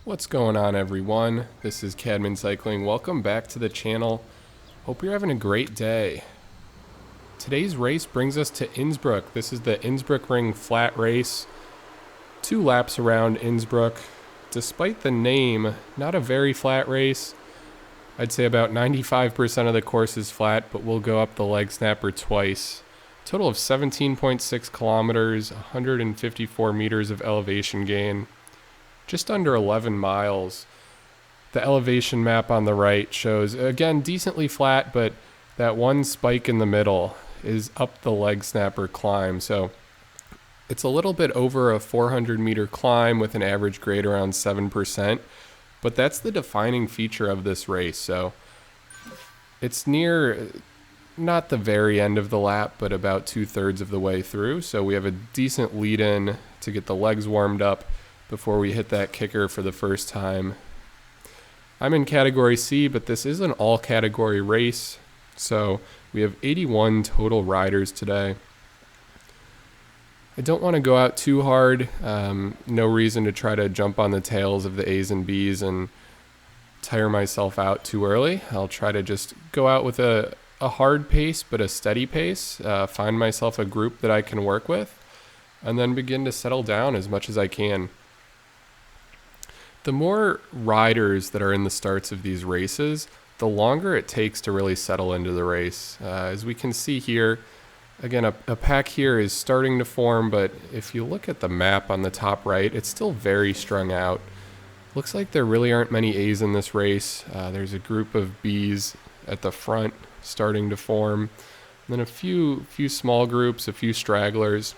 What's going on, everyone? This is Cadman Cycling. Welcome back to the channel. Hope you're having a great day. Today's race brings us to Innsbruck. This is the Innsbruck Ring flat race. 2 laps around Innsbruck. Despite the name, not a very flat race. I'd say about 95% of the course is flat, but we'll go up the Legsnapper twice. Total of 17.6 kilometers, 154 meters of elevation gain. Just under 11 miles. The elevation map on the right shows, again, decently flat, but that one spike in the middle is up the Legsnapper climb. So it's a little bit over a 400-meter climb with an average grade around 7%, but that's the defining feature of this race. So it's near, not the very end of the lap, but about 2/3 of the way through. So we have a decent lead-in to get the legs warmed up before we hit that Kickr for the first time. I'm in category C, but this is an all category race. So we have 81 total riders today. I don't want to go out too hard. No reason to try to jump on the tails of the A's and B's and tire myself out too early. I'll try to just go out with a hard pace, but a steady pace. Find myself a group that I can work with, and then begin to settle down as much as I can. The more riders that are in the starts of these races, the longer it takes to really settle into the race. As we can see here, again, a pack here is starting to form, but if you look at the map on the top right, it's still very strung out. Looks like there really aren't many A's in this race. There's a group of B's at the front starting to form, and then a few small groups, a few stragglers.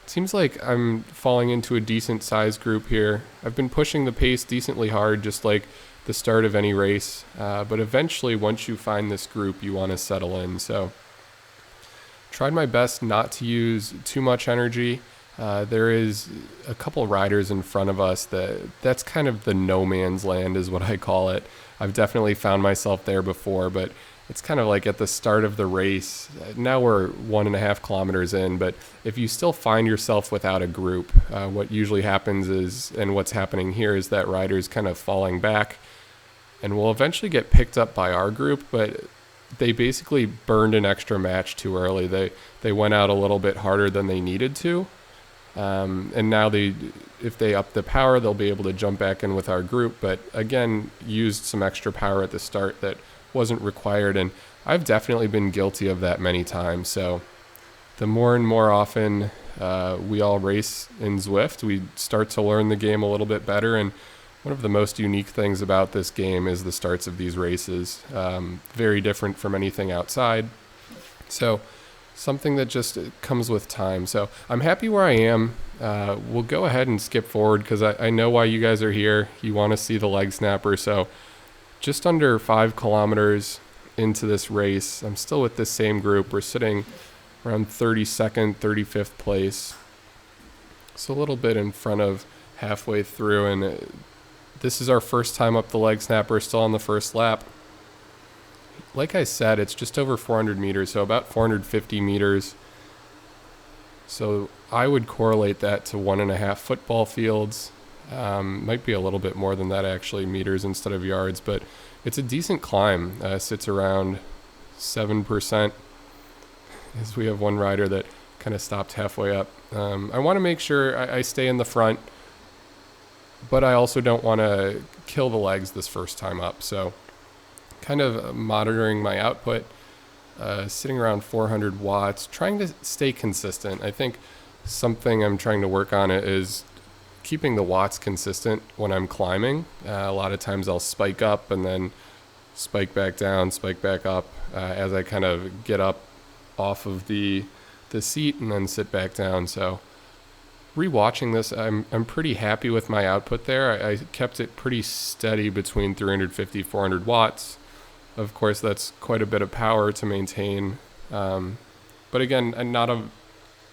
Seems like I'm falling into a decent sized group here. I've been pushing the pace decently hard, just like the start of any race. But eventually, once you find this group, you want to settle in. So tried my best not to use too much energy. There is a couple riders in front of us that's kind of the no man's land is what I call it. I've definitely found myself there before, but it's kind of like at the start of the race. Now we're 1.5 kilometers in, but if you still find yourself without a group, what usually happens is, and what's happening here is that riders kind of falling back and will eventually get picked up by our group, but they basically burned an extra match too early. They went out a little bit harder than they needed to. And now if they up the power, they'll be able to jump back in with our group, but again, used some extra power at the start that wasn't required, and I've definitely been guilty of that many times. So the more and more often we all race in Zwift, we start to learn the game a little bit better, and one of the most unique things about this game is the starts of these races. Very different from anything outside. So something that just comes with time. So I'm happy where I am. We'll go ahead and skip forward because I know why you guys are here. You want to see the Legsnapper. So just under 5 kilometers into this race, I'm still with this same group. We're sitting around 32nd, 35th place. So a little bit in front of halfway through, and this is our first time up the Legsnapper, still on the first lap. Like I said, it's just over 400 meters, so about 450 meters. So I would correlate that to 1.5 football fields. Might be a little bit more than that actually, meters instead of yards, but it's a decent climb. Sits around 7%, as we have one rider that kind of stopped halfway up. I want to make sure I stay in the front, but I also don't want to kill the legs this first time up. So kind of monitoring my output, sitting around 400 watts, trying to stay consistent. I think something I'm trying to work on is keeping the watts consistent when I'm climbing. A lot of times I'll spike up and then spike back down, spike back up as I kind of get up off of the seat and then sit back down. So rewatching this, I'm pretty happy with my output there. I kept it pretty steady between 350, 400 watts. Of course, that's quite a bit of power to maintain. But again, not an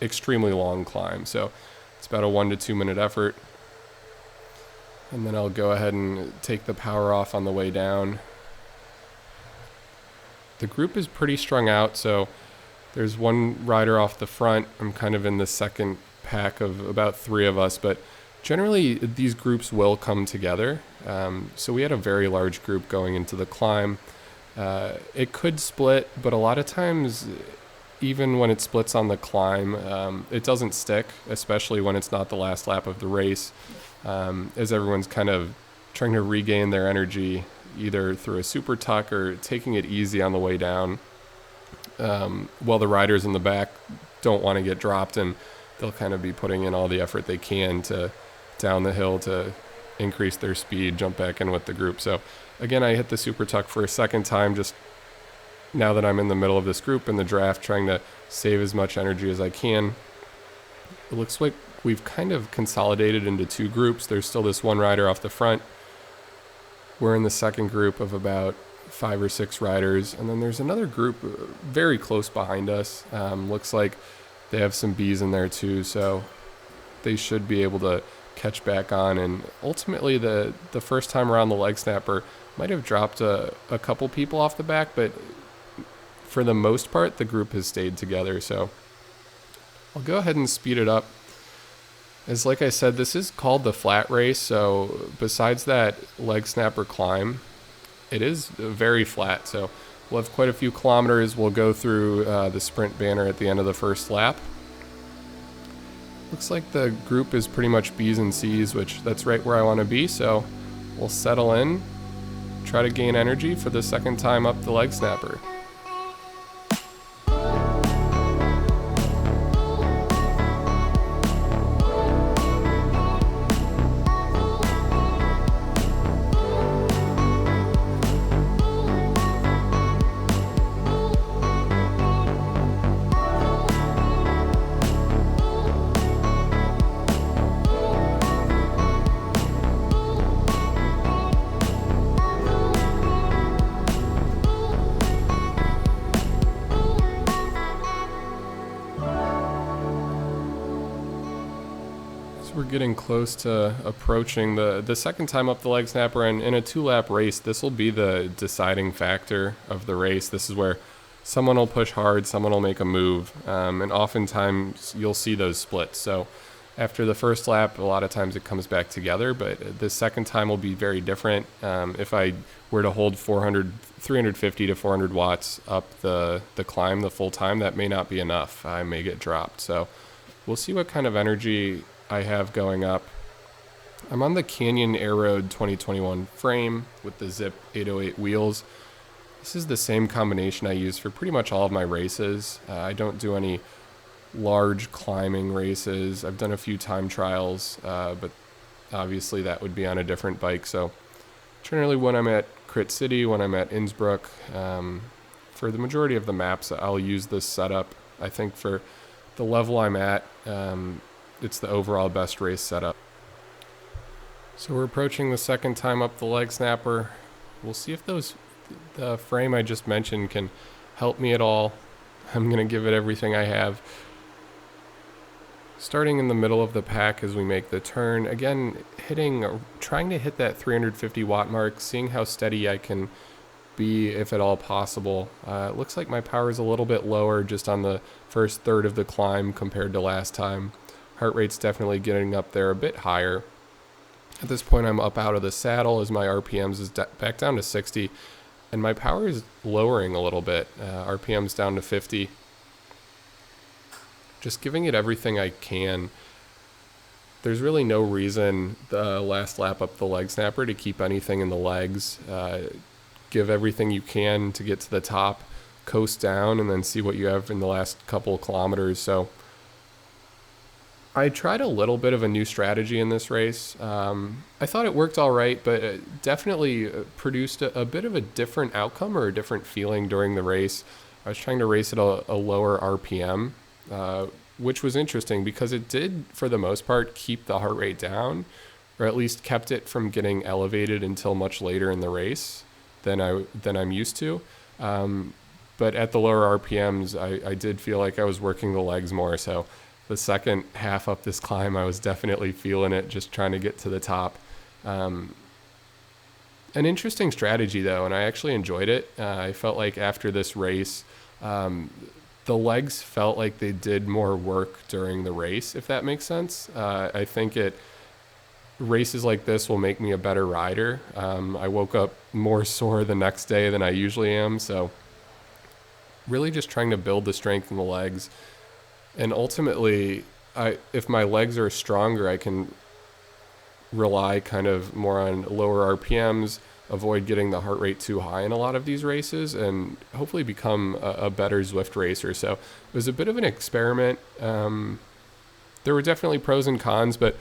extremely long climb. So it's about a 1 to 2 minute effort. And then I'll go ahead and take the power off on the way down. The group is pretty strung out, so there's one rider off the front. I'm kind of in the second pack of about 3 of us, but Generally, these groups will come together. So we had a very large group going into the climb. It could split, but a lot of times, even when it splits on the climb, it doesn't stick, especially when it's not the last lap of the race, as everyone's kind of trying to regain their energy either through a super tuck or taking it easy on the way down, while the riders in the back don't want to get dropped, and they'll kind of be putting in all the effort they can to down the hill to increase their speed, jump back in with the group. So again, I hit the super tuck for a second time, just now that I'm in the middle of this group in the draft, trying to save as much energy as I can. It looks like we've kind of consolidated into two groups. There's still this one rider off the front. We're in the second group of about 5 or 6 riders, and then there's another group very close behind us. Looks like they have some bees in there too, so they should be able to catch back on. And ultimately, the first time around, the Legsnapper might have dropped a couple people off the back, but for the most part, the group has stayed together. So I'll go ahead and speed it up. As like I said, this is called the flat race, so besides that Legsnapper climb, it is very flat. So we'll have quite a few kilometers. We'll go through the sprint banner at the end of the first lap. Looks like the group is pretty much B's and C's, which that's right where I want to be. So we'll settle in, try to gain energy for the second time up the Legsnapper. We're getting close to approaching the second time up the Legsnapper, and in a 2-lap race, this will be the deciding factor of the race. This is where someone will push hard, someone will make a move, and oftentimes you'll see those splits. So after the first lap, a lot of times it comes back together, but the second time will be very different. If I were to hold 350 to 400 watts up the climb the full time, that may not be enough. I may get dropped. So we'll see what kind of energy I have going up. I'm on the Canyon Air Road 2021 frame with the Zip 808 wheels. This is the same combination I use for pretty much all of my races. I don't do any large climbing races. I've done a few time trials, but obviously that would be on a different bike. So generally when I'm at Crit City, when I'm at Innsbruck, for the majority of the maps, I'll use this setup. I think for the level I'm at, it's the overall best race setup. So we're approaching the second time up the Legsnapper. We'll see if the frame I just mentioned can help me at all. I'm going to give it everything I have. Starting in the middle of the pack as we make the turn. Again, trying to hit that 350 watt mark, seeing how steady I can be, if at all possible. It looks like my power is a little bit lower just on the first third of the climb compared to last time. Heart rate's definitely getting up there a bit higher. At this point, I'm up out of the saddle as my RPMs is back down to 60, and my power is lowering a little bit. RPM's down to 50. Just giving it everything I can. There's really no reason the last lap up the Legsnapper to keep anything in the legs. Give everything you can to get to the top, coast down, and then see what you have in the last couple of kilometers. So I tried a little bit of a new strategy in this race. I thought it worked all right, but it definitely produced a bit of a different outcome or a different feeling during the race. I was trying to race at a lower RPM, which was interesting because it did, for the most part, keep the heart rate down, or at least kept it from getting elevated until much later in the race than I'm used to. But at the lower RPMs, I did feel like I was working the legs more. So the second half up this climb, I was definitely feeling it, just trying to get to the top. An interesting strategy, though, and I actually enjoyed it. I felt like after this race, the legs felt like they did more work during the race, if that makes sense. I think it races like this will make me a better rider. I woke up more sore the next day than I usually am, so really just trying to build the strength in the legs. And ultimately, if my legs are stronger, I can rely kind of more on lower RPMs, avoid getting the heart rate too high in a lot of these races, and hopefully become a better Zwift racer. So it was a bit of an experiment. There were definitely pros and cons, but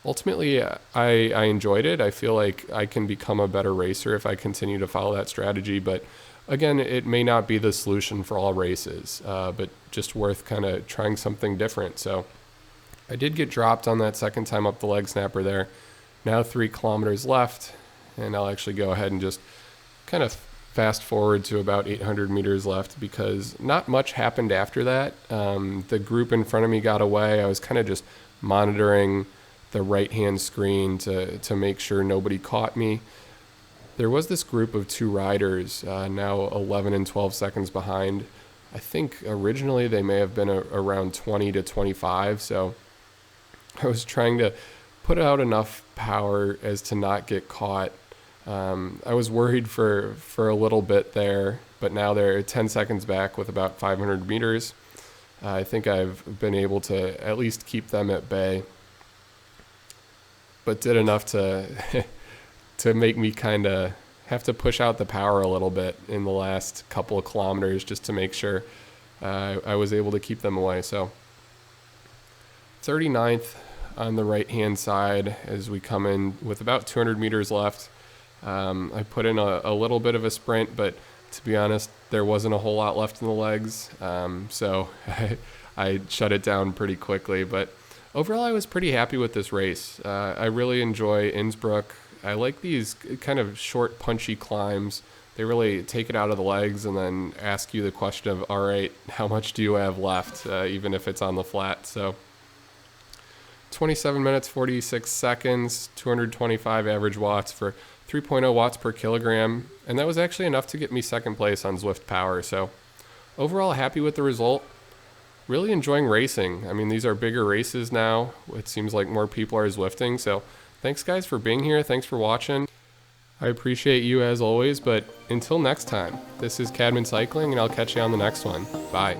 ultimately I enjoyed it. I feel like I can become a better racer if I continue to follow that strategy. But again, it may not be the solution for all races, but just worth kind of trying something different. So I did get dropped on that second time up the Legsnapper there. Now 3 kilometers left, and I'll actually go ahead and just kind of fast forward to about 800 meters left, because not much happened after that. The group in front of me got away. I was kind of just monitoring the right-hand screen to make sure nobody caught me. There was this group of 2 riders, now 11 and 12 seconds behind. I think originally they may have been around 20 to 25, so I was trying to put out enough power as to not get caught. I was worried for a little bit there, but now they're 10 seconds back with about 500 meters. I think I've been able to at least keep them at bay, but did enough to to make me kind of have to push out the power a little bit in the last couple of kilometers just to make sure I was able to keep them away. So 39th on the right-hand side as we come in with about 200 meters left. I put in a little bit of a sprint, but to be honest, there wasn't a whole lot left in the legs, so I shut it down pretty quickly. But overall, I was pretty happy with this race. I really enjoy Innsbruck. I like these kind of short, punchy climbs. They really take it out of the legs and then ask you the question of, all right, how much do you have left, even if it's on the flat. So 27 minutes, 46 seconds, 225 average watts for 3.0 watts per kilogram. And that was actually enough to get me second place on Zwift Power. So overall, happy with the result. Really enjoying racing. I mean, these are bigger races now. It seems like more people are Zwifting. So thanks, guys, for being here. Thanks for watching. I appreciate you as always. But until next time, this is Cadman Cycling, and I'll catch you on the next one. Bye.